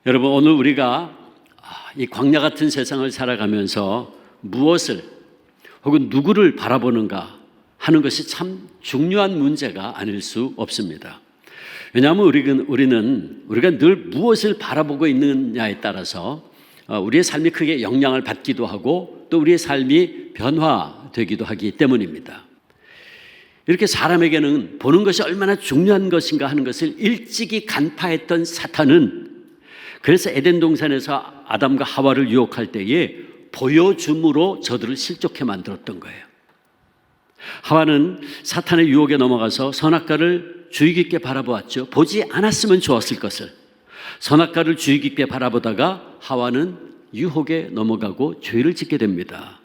여러분, 오늘 우리가 이 광야 같은 세상을 살아가면서 무엇을 혹은 누구를 바라보는가 하는 것이 참 중요한 문제가 아닐 수 없습니다. 왜냐하면 우리가 늘 무엇을 바라보고 있느냐에 따라서 우리의 삶이 크게 영향을 받기도 하고 또 우리의 삶이 변화되기도 하기 때문입니다. 이렇게 사람에게는 보는 것이 얼마나 중요한 것인가 하는 것을 일찍이 간파했던 사탄은 그래서 에덴 동산에서 아담과 하와를 유혹할 때에 보여줌으로 저들을 실족해 만들었던 거예요. 하와는 사탄의 유혹에 넘어가서 선악과를 주의 깊게 바라보았죠. 보지 않았으면 좋았을 것을. 선악과를 주의 깊게 바라보다가 하와는 유혹에 넘어가고 죄를 짓게 됩니다.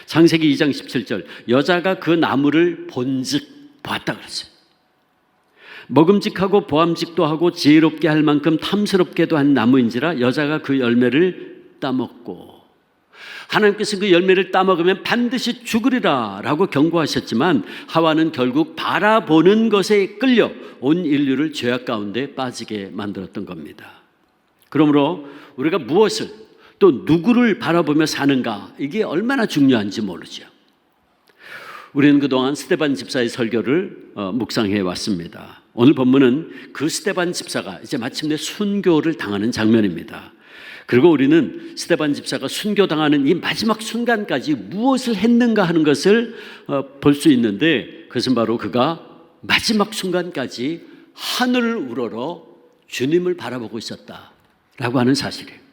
창세기 2장 17절, 여자가 그 나무를 본즉 보았다 그랬어요. 먹음직하고 보암직도 하고 지혜롭게 할 만큼 탐스럽게도 한 나무인지라 여자가 그 열매를 따먹고, 하나님께서 그 열매를 따먹으면 반드시 죽으리라 라고 경고하셨지만 하와는 결국 바라보는 것에 끌려 온 인류를 죄악 가운데 빠지게 만들었던 겁니다. 그러므로 우리가 무엇을 또 누구를 바라보며 사는가, 이게 얼마나 중요한지 모르죠. 우리는 그동안 스데반 집사의 설교를 묵상해 왔습니다. 오늘 본문은 그 스데반 집사가 이제 마침내 순교를 당하는 장면입니다. 그리고 우리는 스데반 집사가 순교당하는 이 마지막 순간까지 무엇을 했는가 하는 것을 볼 수 있는데, 그것은 바로 그가 마지막 순간까지 하늘을 우러러 주님을 바라보고 있었다라고 하는 사실이에요.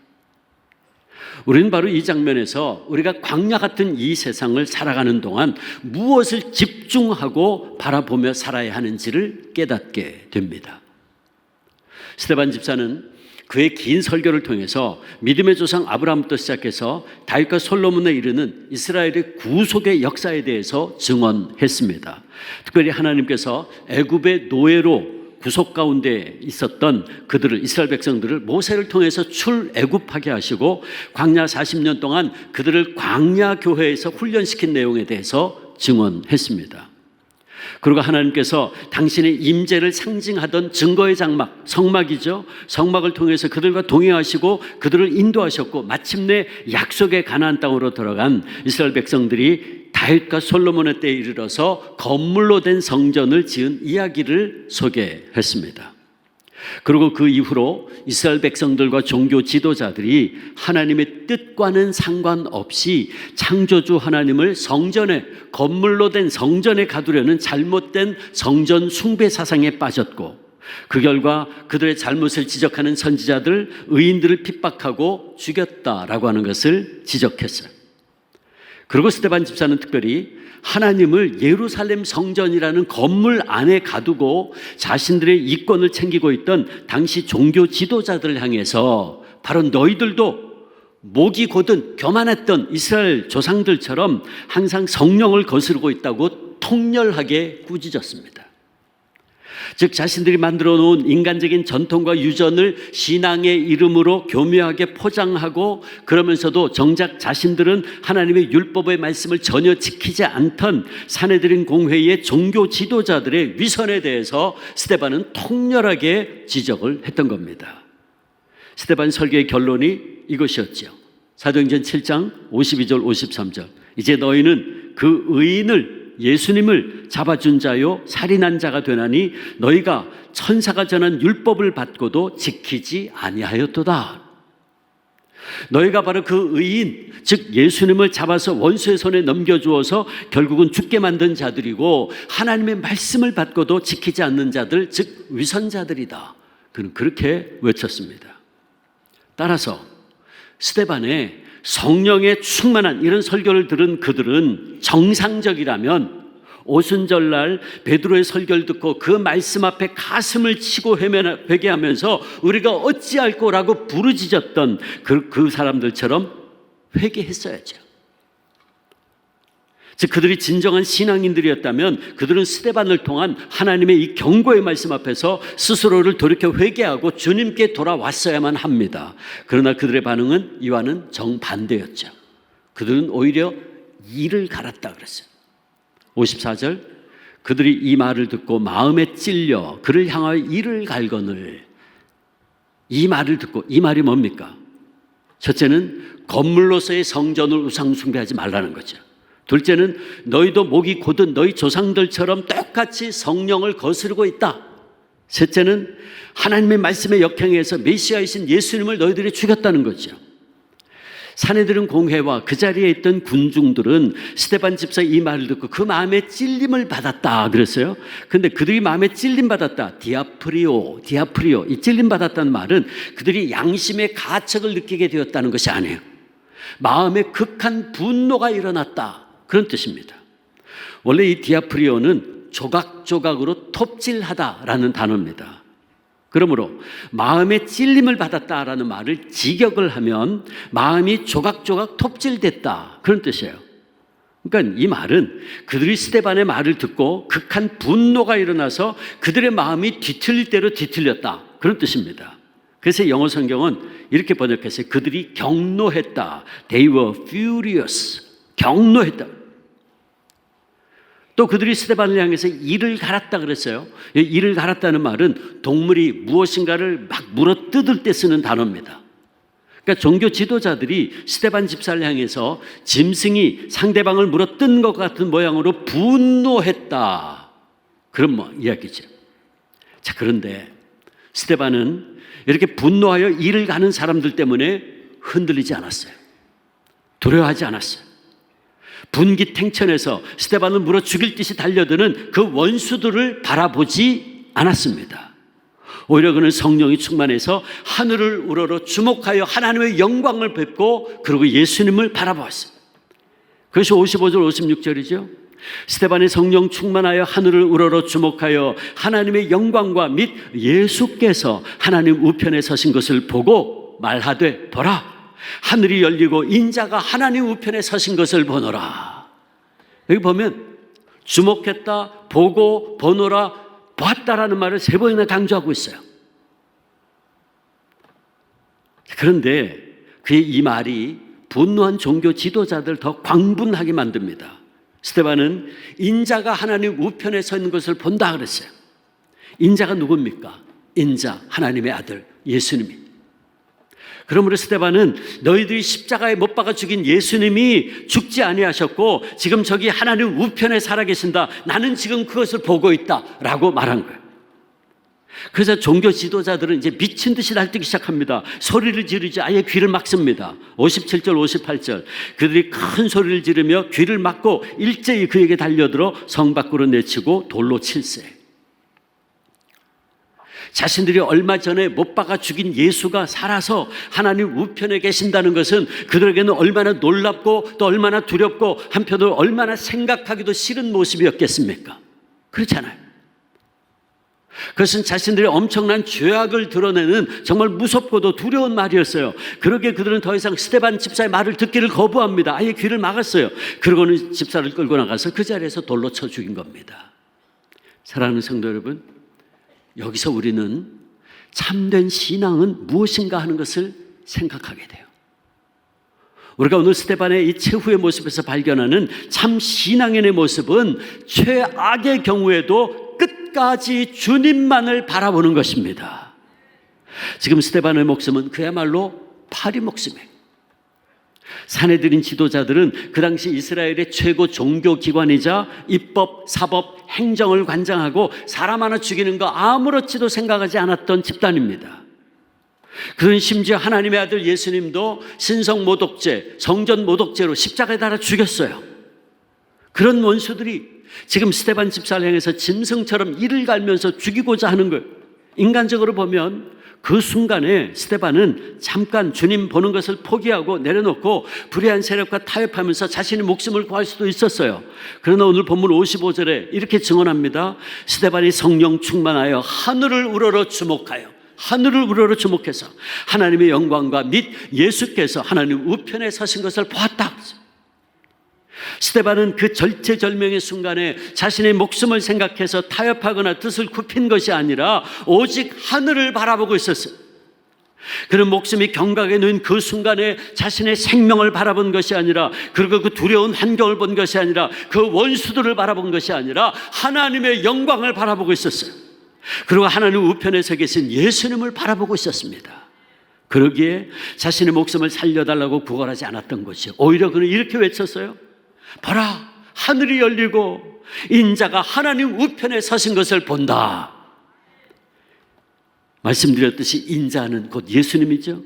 우리는 바로 이 장면에서 우리가 광야 같은 이 세상을 살아가는 동안 무엇을 집중하고 바라보며 살아야 하는지를 깨닫게 됩니다. 스데반 집사는 그의 긴 설교를 통해서 믿음의 조상 아브라함부터 시작해서 다윗과 솔로몬에 이르는 이스라엘의 구속의 역사에 대해서 증언했습니다. 특별히 하나님께서 애굽의 노예로 구속 가운데 있었던 그들을, 이스라엘 백성들을 모세를 통해서 출애굽하게 하시고 광야 40년 동안 그들을 광야 교회에서 훈련시킨 내용에 대해서 증언했습니다. 그리고 하나님께서 당신의 임재를 상징하던 증거의 장막, 성막이죠. 성막을 통해서 그들과 동행하시고 그들을 인도하셨고 마침내 약속의 가나안 땅으로 들어간 이스라엘 백성들이 다윗과 솔로몬의 때에 이르러서 건물로 된 성전을 지은 이야기를 소개했습니다. 그리고 그 이후로 이스라엘 백성들과 종교 지도자들이 하나님의 뜻과는 상관없이 창조주 하나님을 성전에, 건물로 된 성전에 가두려는 잘못된 성전 숭배 사상에 빠졌고, 그 결과 그들의 잘못을 지적하는 선지자들, 의인들을 핍박하고 죽였다라고 하는 것을 지적했어요. 그리고 스데반 집사는 특별히 하나님을 예루살렘 성전이라는 건물 안에 가두고 자신들의 이권을 챙기고 있던 당시 종교 지도자들을 향해서 바로 너희들도 목이 곧은 교만했던 이스라엘 조상들처럼 항상 성령을 거스르고 있다고 통렬하게 꾸짖었습니다. 즉 자신들이 만들어 놓은 인간적인 전통과 유전을 신앙의 이름으로 교묘하게 포장하고, 그러면서도 정작 자신들은 하나님의 율법의 말씀을 전혀 지키지 않던 사내들인 공회의 종교 지도자들의 위선에 대해서 스데반은 통렬하게 지적을 했던 겁니다. 스데반 설교의 결론이 이것이었죠. 사도행전 7장 52절 53절, 이제 너희는 그 의인을, 예수님을 잡아준 자요 살인한 자가 되나니 너희가 천사가 전한 율법을 받고도 지키지 아니하였도다. 너희가 바로 그 의인, 즉 예수님을 잡아서 원수의 손에 넘겨주어서 결국은 죽게 만든 자들이고, 하나님의 말씀을 받고도 지키지 않는 자들, 즉 위선자들이다. 그는 그렇게 외쳤습니다. 따라서 스데반의 성령에 충만한 이런 설교를 들은 그들은 정상적이라면 오순절날 베드로의 설교를 듣고 그 말씀 앞에 가슴을 치고 회개하면서 우리가 어찌할꼬라고 부르짖었던 그 사람들처럼 회개했어야죠. 즉 그들이 진정한 신앙인들이었다면 그들은 스데반을 통한 하나님의 이 경고의 말씀 앞에서 스스로를 돌이켜 회개하고 주님께 돌아왔어야만 합니다. 그러나 그들의 반응은 이와는 정반대였죠. 그들은 오히려 이를 갈았다 그랬어요. 54절, 그들이 이 말을 듣고 마음에 찔려 그를 향하여 이를 갈거늘. 이 말을 듣고, 이 말이 뭡니까? 첫째는 건물로서의 성전을 우상 숭배하지 말라는 거죠. 둘째는 너희도 목이 곧은 너희 조상들처럼 똑같이 성령을 거스르고 있다. 셋째는 하나님의 말씀에 역행해서 메시아이신 예수님을 너희들이 죽였다는 거죠. 사내들은 공회와 그 자리에 있던 군중들은 스데반 집사의 이 말을 듣고 그 마음에 찔림을 받았다 그랬어요. 근데 그들이 마음에 찔림 받았다, 디아프리오, 이 찔림 받았다는 말은 그들이 양심의 가책을 느끼게 되었다는 것이 아니에요. 마음에 극한 분노가 일어났다, 그런 뜻입니다. 원래 이 디아프리오는 조각조각으로 톱질하다라는 단어입니다. 그러므로 마음에 찔림을 받았다라는 말을 직역을 하면 마음이 조각조각 톱질됐다, 그런 뜻이에요. 그러니까 이 말은 그들이 스데반의 말을 듣고 극한 분노가 일어나서 그들의 마음이 뒤틀릴 대로 뒤틀렸다, 그런 뜻입니다. 그래서 영어 성경은 이렇게 번역했어요. 그들이 경노했다. They were furious. 경노했다. 또 그들이 스데반을 향해서 이를 갈았다 그랬어요. 이를 갈았다는 말은 동물이 무엇인가를 막 물어뜯을 때 쓰는 단어입니다. 그러니까 종교 지도자들이 스데반 집사를 향해서 짐승이 상대방을 물어뜯는 것 같은 모양으로 분노했다, 그런 이야기죠. 자, 그런데 스데반은 이렇게 분노하여 이를 가는 사람들 때문에 흔들리지 않았어요. 두려워하지 않았어요. 분기탱천에서 스데반을 물어 죽일 듯이 달려드는 그 원수들을 바라보지 않았습니다. 오히려 그는 성령이 충만해서 하늘을 우러러 주목하여 하나님의 영광을 뵙고 그리고 예수님을 바라보았습니다. 그것이 55절 56절이죠. 스데반이 성령 충만하여 하늘을 우러러 주목하여 하나님의 영광과 및 예수께서 하나님 우편에 서신 것을 보고 말하되 보라, 하늘이 열리고 인자가 하나님 우편에 서신 것을 보노라. 여기 보면 주목했다, 보고, 보노라, 보았다라는 말을 3번이나 강조하고 있어요. 그런데 그의 이 말이 분노한 종교 지도자들 더 광분하게 만듭니다. 스데반은 인자가 하나님 우편에 서 있는 것을 본다 그랬어요. 인자가 누굽니까? 인자, 하나님의 아들 예수님이. 그러므로 스데반은 너희들이 십자가에 못 박아 죽인 예수님이 죽지 아니하셨고 지금 저기 하나님 우편에 살아계신다, 나는 지금 그것을 보고 있다 라고 말한 거예요. 그래서 종교 지도자들은 이제 미친 듯이 날뛰기 시작합니다. 소리를 지르지 아예 귀를 막습니다. 57절 58절 그들이 큰 소리를 지르며 귀를 막고 일제히 그에게 달려들어 성 밖으로 내치고 돌로 칠세. 자신들이 얼마 전에 못 박아 죽인 예수가 살아서 하나님 우편에 계신다는 것은 그들에게는 얼마나 놀랍고 또 얼마나 두렵고 한편으로 얼마나 생각하기도 싫은 모습이었겠습니까? 그렇잖아요. 그것은 자신들의 엄청난 죄악을 드러내는 정말 무섭고도 두려운 말이었어요. 그러기에 그들은 더 이상 스데반 집사의 말을 듣기를 거부합니다. 아예 귀를 막았어요. 그러고는 집사를 끌고 나가서 그 자리에서 돌로 쳐 죽인 겁니다. 사랑하는 성도 여러분, 여기서 우리는 참된 신앙은 무엇인가 하는 것을 생각하게 돼요. 우리가 오늘 스데반의 이 최후의 모습에서 발견하는 참 신앙인의 모습은 최악의 경우에도 끝까지 주님만을 바라보는 것입니다. 지금 스데반의 목숨은 그야말로 파리 목숨이에요. 사내들인 지도자들은 그 당시 이스라엘의 최고 종교기관이자 입법, 사법, 행정을 관장하고 사람 하나 죽이는 거 아무렇지도 생각하지 않았던 집단입니다. 그는 심지어 하나님의 아들 예수님도 신성 모독죄, 성전 모독죄로 십자가에 달아 죽였어요. 그런 원수들이 지금 스데반 집사를 향해서 짐승처럼 이를 갈면서 죽이고자 하는 거예요. 인간적으로 보면 그 순간에 스데반은 잠깐 주님 보는 것을 포기하고 내려놓고 불의한 세력과 타협하면서 자신의 목숨을 구할 수도 있었어요. 그러나 오늘 본문 55절에 이렇게 증언합니다. 스데반이 성령 충만하여 하늘을 우러러 주목해서 하나님의 영광과 및 예수께서 하나님 우편에 서신 것을 보았다. 스데반은 그 절체절명의 순간에 자신의 목숨을 생각해서 타협하거나 뜻을 굽힌 것이 아니라 오직 하늘을 바라보고 있었어요. 그는 목숨이 경각에 놓인 그 순간에 자신의 생명을 바라본 것이 아니라, 그리고 그 두려운 환경을 본 것이 아니라, 그 원수들을 바라본 것이 아니라 하나님의 영광을 바라보고 있었어요. 그리고 하나님 우편에 서 계신 예수님을 바라보고 있었습니다. 그러기에 자신의 목숨을 살려달라고 구걸하지 않았던 것이요. 오히려 그는 이렇게 외쳤어요. 보라, 하늘이 열리고 인자가 하나님 우편에 서신 것을 본다. 말씀드렸듯이 인자는 곧 예수님이죠.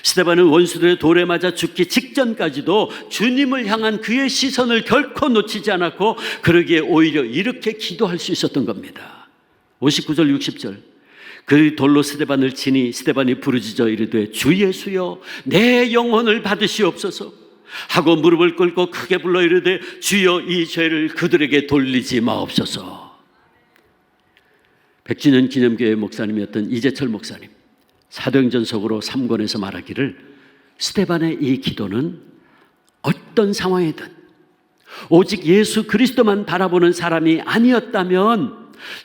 스데반은 원수들의 돌에 맞아 죽기 직전까지도 주님을 향한 그의 시선을 결코 놓치지 않았고, 그러기에 오히려 이렇게 기도할 수 있었던 겁니다. 59절 60절. 그 돌로 스데반을 치니 스데반이 부르짖어 이르되 주 예수여 내 영혼을 받으시옵소서 하고 무릎을 꿇고 크게 불러 이르되 주여 이 죄를 그들에게 돌리지 마옵소서. 100주년 기념교회 목사님이었던 이재철 목사님, 사도행전속으로 3권에서 말하기를 스데반의 이 기도는 어떤 상황이든 오직 예수 그리스도만 바라보는 사람이 아니었다면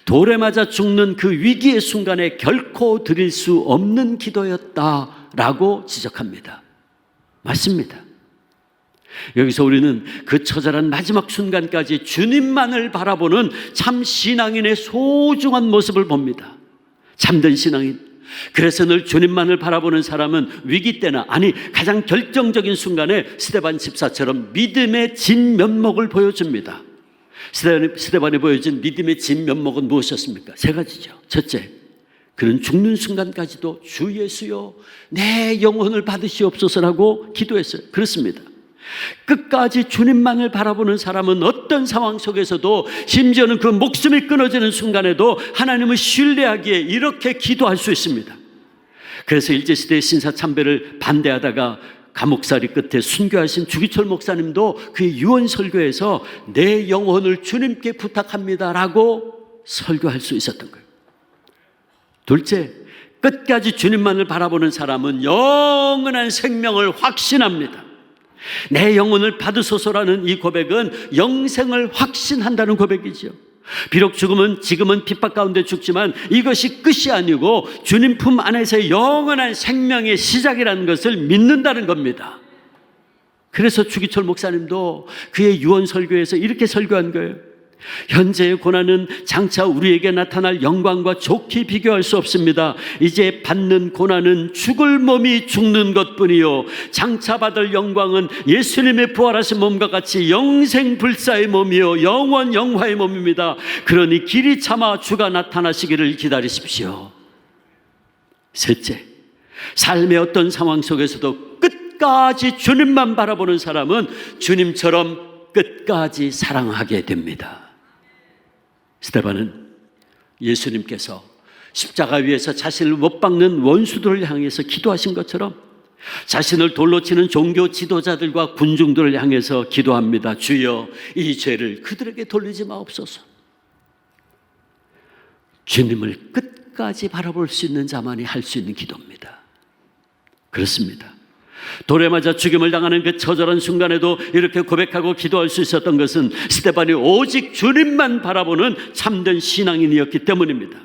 돌에 맞아 죽는 그 위기의 순간에 결코 드릴 수 없는 기도였다라고 지적합니다. 맞습니다. 여기서 우리는 그 처절한 마지막 순간까지 주님만을 바라보는 참 신앙인의 소중한 모습을 봅니다. 참된 신앙인. 그래서 늘 주님만을 바라보는 사람은 위기 때나, 아니 가장 결정적인 순간에 스데반 집사처럼 믿음의 진면목을 보여줍니다. 스데반이 보여준 믿음의 진면목은 무엇이었습니까? 세 가지죠. 첫째, 그는 죽는 순간까지도 주 예수여 내 영혼을 받으시옵소서라고 기도했어요. 그렇습니다. 끝까지 주님만을 바라보는 사람은 어떤 상황 속에서도, 심지어는 그 목숨이 끊어지는 순간에도 하나님을 신뢰하기에 이렇게 기도할 수 있습니다. 그래서 일제시대의 신사참배를 반대하다가 감옥살이 끝에 순교하신 주기철 목사님도 그의 유언 설교에서 내 영혼을 주님께 부탁합니다라고 설교할 수 있었던 거예요. 둘째, 끝까지 주님만을 바라보는 사람은 영원한 생명을 확신합니다. 내 영혼을 받으소서라는 이 고백은 영생을 확신한다는 고백이죠. 비록 지금은 핍박 가운데 죽지만 이것이 끝이 아니고 주님 품 안에서의 영원한 생명의 시작이라는 것을 믿는다는 겁니다. 그래서 주기철 목사님도 그의 유언 설교에서 이렇게 설교한 거예요. 현재의 고난은 장차 우리에게 나타날 영광과 좋게 비교할 수 없습니다. 이제 받는 고난은 죽을 몸이 죽는 것뿐이요 장차 받을 영광은 예수님의 부활하신 몸과 같이 영생불사의 몸이요 영원 영화의 몸입니다. 그러니 길이 참아 주가 나타나시기를 기다리십시오. 셋째, 삶의 어떤 상황 속에서도 끝까지 주님만 바라보는 사람은 주님처럼 끝까지 사랑하게 됩니다. 스데반은 예수님께서 십자가 위에서 자신을 못 박는 원수들을 향해서 기도하신 것처럼 자신을 돌로 치는 종교 지도자들과 군중들을 향해서 기도합니다. 주여 이 죄를 그들에게 돌리지 마옵소서. 주님을 끝까지 바라볼 수 있는 자만이 할 수 있는 기도입니다. 그렇습니다. 돌에 맞아 죽임을 당하는 그 처절한 순간에도 이렇게 고백하고 기도할 수 있었던 것은 스데반이 오직 주님만 바라보는 참된 신앙인이었기 때문입니다.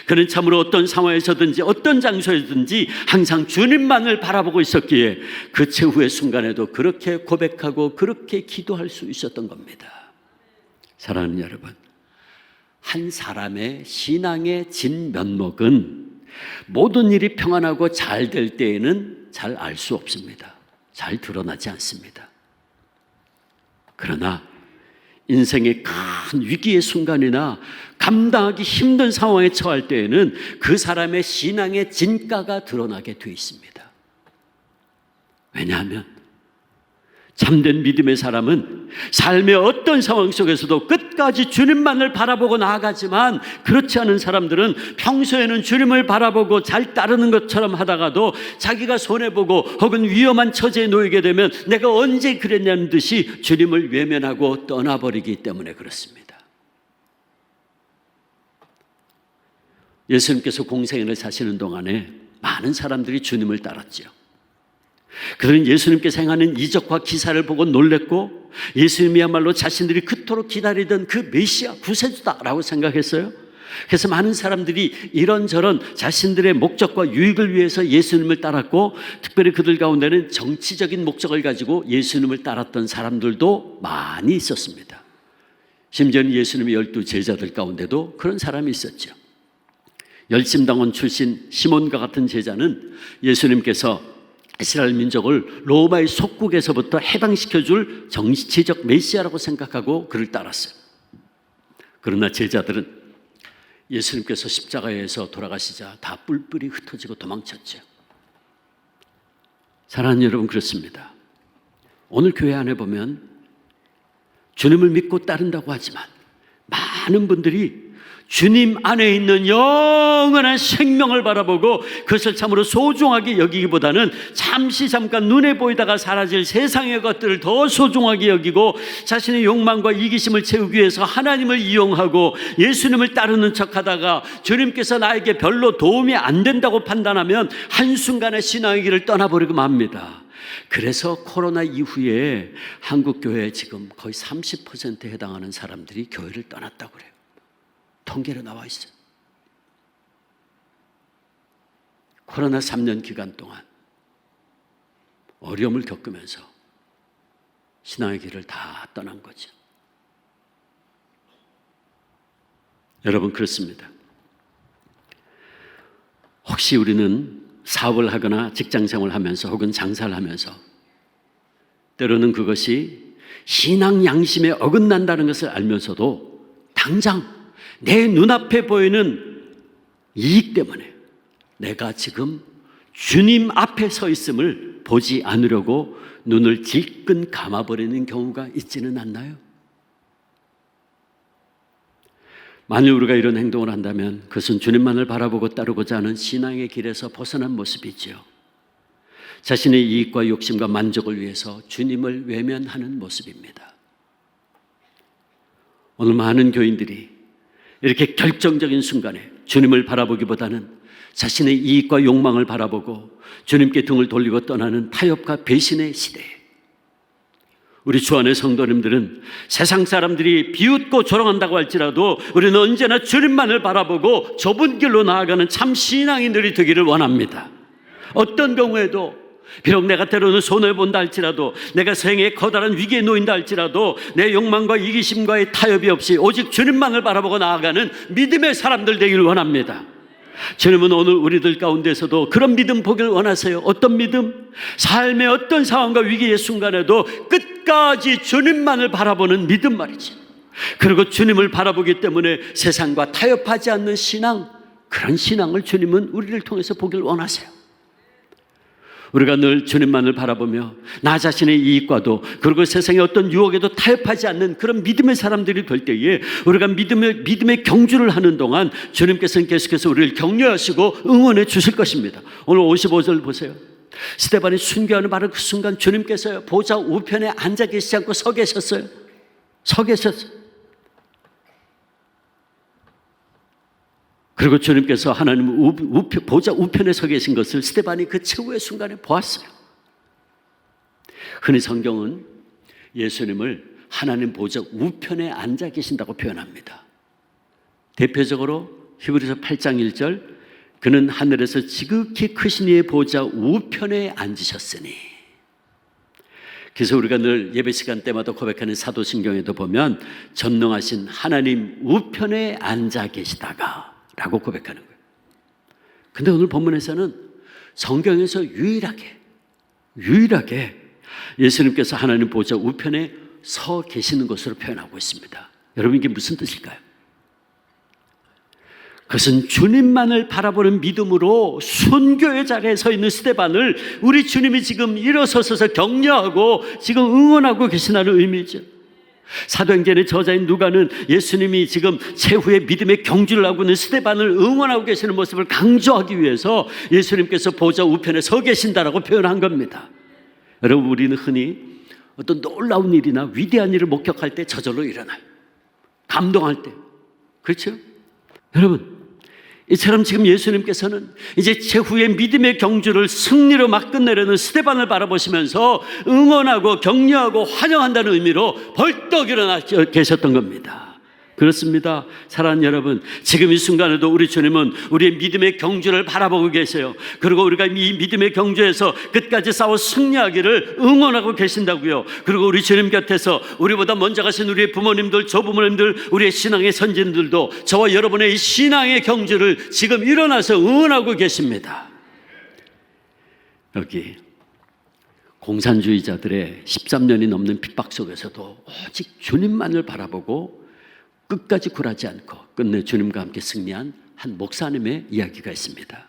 그는 참으로 어떤 상황에서든지 어떤 장소에든지 항상 주님만을 바라보고 있었기에 그 최후의 순간에도 그렇게 고백하고 그렇게 기도할 수 있었던 겁니다. 사랑하는 여러분, 한 사람의 신앙의 진면목은 모든 일이 평안하고 잘 될 때에는 잘 알 수 없습니다. 잘 드러나지 않습니다. 그러나 인생의 큰 위기의 순간이나 감당하기 힘든 상황에 처할 때에는 그 사람의 신앙의 진가가 드러나게 되어 있습니다. 왜냐하면 참된 믿음의 사람은 삶의 어떤 상황 속에서도 끝까지 주님만을 바라보고 나아가지만, 그렇지 않은 사람들은 평소에는 주님을 바라보고 잘 따르는 것처럼 하다가도 자기가 손해보고 혹은 위험한 처지에 놓이게 되면 내가 언제 그랬냐는 듯이 주님을 외면하고 떠나버리기 때문에 그렇습니다. 예수님께서 공생애를 사시는 동안에 많은 사람들이 주님을 따랐죠. 그들은 예수님께서 행하는 이적과 기사를 보고 놀랬고 예수님이야말로 자신들이 그토록 기다리던 그 메시아 구세주다라고 생각했어요. 그래서 많은 사람들이 이런저런 자신들의 목적과 유익을 위해서 예수님을 따랐고, 특별히 그들 가운데는 정치적인 목적을 가지고 예수님을 따랐던 사람들도 많이 있었습니다. 심지어는 예수님의 12 제자들 가운데도 그런 사람이 있었죠. 열심당원 출신 시몬과 같은 제자는 예수님께서 이스라엘 민족을 로마의 속국에서부터 해방시켜줄 정치적 메시아라고 생각하고 그를 따랐어요. 그러나 제자들은 예수님께서 십자가에서 돌아가시자 다 뿔뿔이 흩어지고 도망쳤죠. 사랑하는 여러분, 그렇습니다. 오늘 교회 안에 보면 주님을 믿고 따른다고 하지만 많은 분들이 주님 안에 있는 영원한 생명을 바라보고 그것을 참으로 소중하게 여기기보다는 잠깐 눈에 보이다가 사라질 세상의 것들을 더 소중하게 여기고 자신의 욕망과 이기심을 채우기 위해서 하나님을 이용하고 예수님을 따르는 척하다가 주님께서 나에게 별로 도움이 안 된다고 판단하면 한순간에 신앙의 길을 떠나버리고 맙니다. 그래서 코로나 이후에 한국교회에 지금 거의 30%에 해당하는 사람들이 교회를 떠났다고 그래요. 통계로 나와 있어요. 코로나 3년 기간 동안 어려움을 겪으면서 신앙의 길을 다 떠난 거죠. 여러분, 그렇습니다. 혹시 우리는 사업을 하거나 직장생활을 하면서 혹은 장사를 하면서 때로는 그것이 신앙 양심에 어긋난다는 것을 알면서도 당장 내 눈앞에 보이는 이익 때문에 내가 지금 주님 앞에 서 있음을 보지 않으려고 눈을 질끈 감아버리는 경우가 있지는 않나요? 만일 우리가 이런 행동을 한다면 그것은 주님만을 바라보고 따르고자 하는 신앙의 길에서 벗어난 모습이지요. 자신의 이익과 욕심과 만족을 위해서 주님을 외면하는 모습입니다. 오늘 많은 교인들이 이렇게 결정적인 순간에 주님을 바라보기보다는 자신의 이익과 욕망을 바라보고 주님께 등을 돌리고 떠나는 타협과 배신의 시대에 우리 주 안의 성도님들은 세상 사람들이 비웃고 조롱한다고 할지라도 우리는 언제나 주님만을 바라보고 좁은 길로 나아가는 참 신앙인들이 되기를 원합니다. 어떤 경우에도 비록 내가 때로는 손해본다 할지라도 내가 생애의 커다란 위기에 놓인다 할지라도 내 욕망과 이기심과의 타협이 없이 오직 주님만을 바라보고 나아가는 믿음의 사람들 되기를 원합니다. 주님은 오늘 우리들 가운데서도 그런 믿음 보기를 원하세요. 어떤 믿음? 삶의 어떤 상황과 위기의 순간에도 끝까지 주님만을 바라보는 믿음 말이지. 그리고 주님을 바라보기 때문에 세상과 타협하지 않는 신앙, 그런 신앙을 주님은 우리를 통해서 보기를 원하세요. 우리가 늘 주님만을 바라보며 나 자신의 이익과도 그리고 세상의 어떤 유혹에도 타협하지 않는 그런 믿음의 사람들이 될 때에 우리가 믿음의 경주를 하는 동안 주님께서는 계속해서 우리를 격려하시고 응원해 주실 것입니다. 오늘 55절 보세요. 스데반이 순교하는 바로 그 순간 주님께서요 보좌 우편에 앉아 계시지 않고 서 계셨어요. 그리고 주님께서 하나님 보좌 우편에 서 계신 것을 스데반이 그 최후의 순간에 보았어요. 흔히 성경은 예수님을 하나님 보좌 우편에 앉아 계신다고 표현합니다. 대표적으로 히브리서 8장 1절 그는 하늘에서 지극히 크신 이의 보좌 우편에 앉으셨으니. 그래서 우리가 늘 예배 시간 때마다 고백하는 사도신경에도 보면 전능하신 하나님 우편에 앉아 계시다가 라고 고백하는 거예요. 근데 오늘 본문에서는 성경에서 유일하게 예수님께서 하나님 보좌 우편에 서 계시는 것으로 표현하고 있습니다. 여러분, 이게 무슨 뜻일까요? 그것은 주님만을 바라보는 믿음으로 순교의 자리에 서 있는 스데반을 우리 주님이 지금 일어서서 격려하고 지금 응원하고 계시다는 의미죠. 사도행전의 저자인 누가는 예수님이 지금 최후의 믿음의 경주를 하고 있는 스데반을 응원하고 계시는 모습을 강조하기 위해서 예수님께서 보좌 우편에 서 계신다라고 표현한 겁니다. 여러분, 우리는 흔히 어떤 놀라운 일이나 위대한 일을 목격할 때 저절로 일어나요. 감동할 때. 그렇죠? 여러분, 이처럼 지금 예수님께서는 이제 최후의 믿음의 경주를 승리로 막 끝내려는 스데반을 바라보시면서 응원하고 격려하고 환영한다는 의미로 벌떡 일어나 계셨던 겁니다. 그렇습니다. 사랑하는 여러분, 지금 이 순간에도 우리 주님은 우리의 믿음의 경주를 바라보고 계세요. 그리고 우리가 이 믿음의 경주에서 끝까지 싸워 승리하기를 응원하고 계신다고요. 그리고 우리 주님 곁에서 우리보다 먼저 가신 우리의 부모님들, 조부모님들, 우리의 신앙의 선진들도 저와 여러분의 이 신앙의 경주를 지금 일어나서 응원하고 계십니다. 여기 공산주의자들의 13년이 넘는 핍박 속에서도 오직 주님만을 바라보고 끝까지 굴하지 않고 끝내 주님과 함께 승리한 한 목사님의 이야기가 있습니다.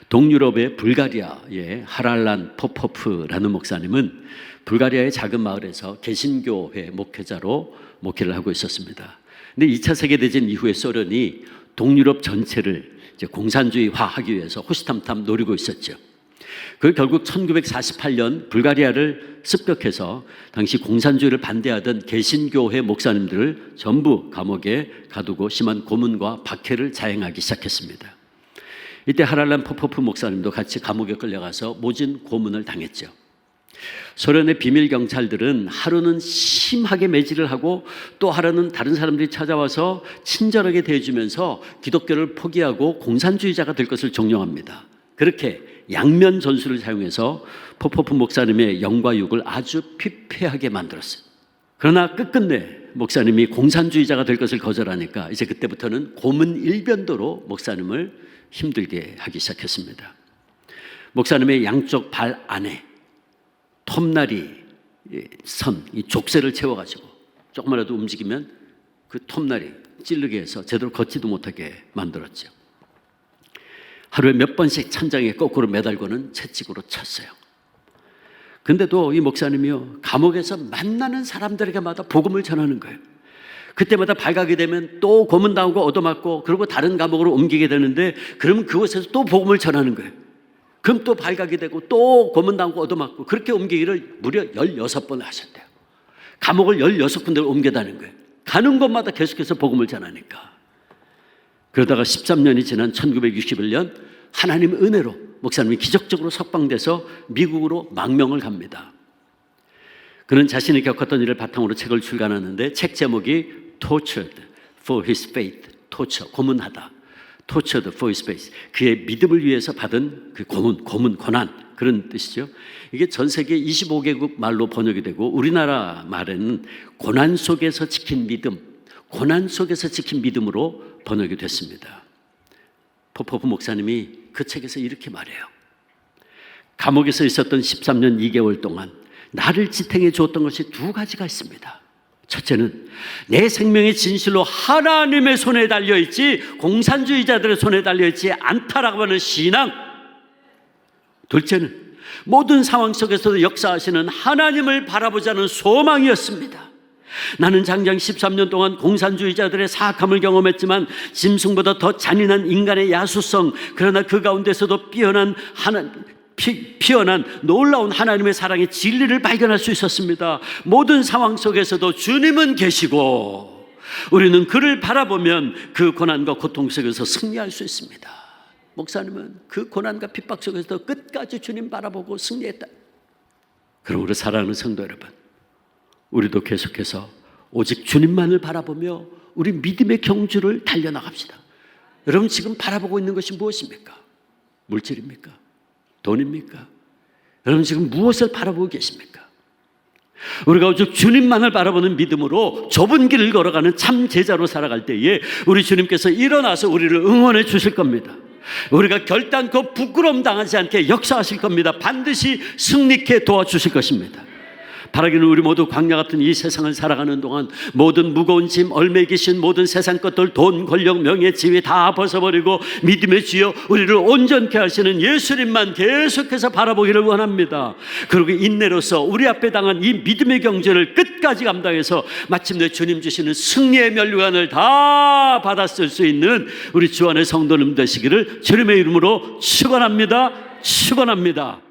동유럽의 불가리아의 하랄란 포포프라는 목사님은 불가리아의 작은 마을에서 개신교회 목회자로 목회를 하고 있었습니다. 근데 2차 세계대전 이후에 소련이 동유럽 전체를 이제 공산주의화하기 위해서 호시탐탐 노리고 있었죠. 그 결국 1948년 불가리아를 습격해서 당시 공산주의를 반대하던 개신교회 목사님들을 전부 감옥에 가두고 심한 고문과 박해를 자행하기 시작했습니다. 이때 하랄란 포포프 목사님도 같이 감옥에 끌려가서 모진 고문을 당했죠. 소련의 비밀 경찰들은 하루는 심하게 매질을 하고 또 하루는 다른 사람들이 찾아와서 친절하게 대해주면서 기독교를 포기하고 공산주의자가 될 것을 종용합니다. 그렇게 양면 전술을 사용해서 포포프 목사님의 영과 육을 아주 피폐하게 만들었어요. 그러나 끝끝내 목사님이 공산주의자가 될 것을 거절하니까 이제 그때부터는 고문 일변도로 목사님을 힘들게 하기 시작했습니다. 목사님의 양쪽 발 안에 톱날이 선, 이 족쇄를 채워가지고 조금이라도 움직이면 그 톱날이 찌르게 해서 제대로 걷지도 못하게 만들었죠. 하루에 몇 번씩 천장에 거꾸로 매달고는 채찍으로 쳤어요. 근데도 이 목사님이요, 감옥에서 만나는 사람들에게마다 복음을 전하는 거예요. 그때마다 발각이 되면 또 고문당하고 얻어맞고 그리고 다른 감옥으로 옮기게 되는데 그러면 그곳에서 또 복음을 전하는 거예요. 그럼 또 발각이 되고 또 고문당하고 얻어맞고 그렇게 옮기기를 무려 16번을 하셨대요. 감옥을 16군데를 옮겨다는 거예요. 가는 곳마다 계속해서 복음을 전하니까. 그러다가 13년이 지난 1961년 하나님의 은혜로 목사님이 기적적으로 석방돼서 미국으로 망명을 갑니다. 그는 자신이 겪었던 일을 바탕으로 책을 출간하는데 책 제목이 Tortured for his faith, torture, 고문하다. Tortured for his faith, 그의 믿음을 위해서 받은 그 고문, 고난, 그런 뜻이죠. 이게 전 세계 25개국 말로 번역이 되고 우리나라 말에는 고난 속에서 지킨 믿음, 고난 속에서 지킨 믿음으로 번역이 됐습니다. 포포프 목사님이 그 책에서 이렇게 말해요. 감옥에서 있었던 13년 2개월 동안 나를 지탱해 주었던 것이 두 가지가 있습니다. 첫째는 내 생명의 진실로 하나님의 손에 달려있지 공산주의자들의 손에 달려있지 않다라고 하는 신앙. 둘째는 모든 상황 속에서도 역사하시는 하나님을 바라보자는 소망이었습니다. 나는 장장 13년 동안 공산주의자들의 사악함을 경험했지만 짐승보다 더 잔인한 인간의 야수성, 그러나 그 가운데서도 피어난 놀라운 하나님의 사랑의 진리를 발견할 수 있었습니다. 모든 상황 속에서도 주님은 계시고 우리는 그를 바라보면 그 고난과 고통 속에서 승리할 수 있습니다. 목사님은 그 고난과 핍박 속에서도 끝까지 주님 바라보고 승리했다. 그럼 우리 사랑하는 성도 여러분, 우리도 계속해서 오직 주님만을 바라보며 우리 믿음의 경주를 달려나갑시다. 여러분 지금 바라보고 있는 것이 무엇입니까? 물질입니까? 돈입니까? 여러분 지금 무엇을 바라보고 계십니까? 우리가 오직 주님만을 바라보는 믿음으로 좁은 길을 걸어가는 참 제자로 살아갈 때에 우리 주님께서 일어나서 우리를 응원해 주실 겁니다. 우리가 결단코 부끄러움 당하지 않게 역사하실 겁니다. 반드시 승리케 도와주실 것입니다. 바라기는 우리 모두 광야 같은 이 세상을 살아가는 동안 모든 무거운 짐, 얼매에 계신 모든 세상 것들, 돈, 권력, 명예, 지위 다 벗어버리고 믿음의 주여 우리를 온전케 하시는 예수님만 계속해서 바라보기를 원합니다. 그리고 인내로서 우리 앞에 당한 이 믿음의 경주를 끝까지 감당해서 마침내 주님 주시는 승리의 면류관을 다 받았을 수 있는 우리 주 안의 성도님 되시기를 주님의 이름으로 축원합니다. 축원합니다.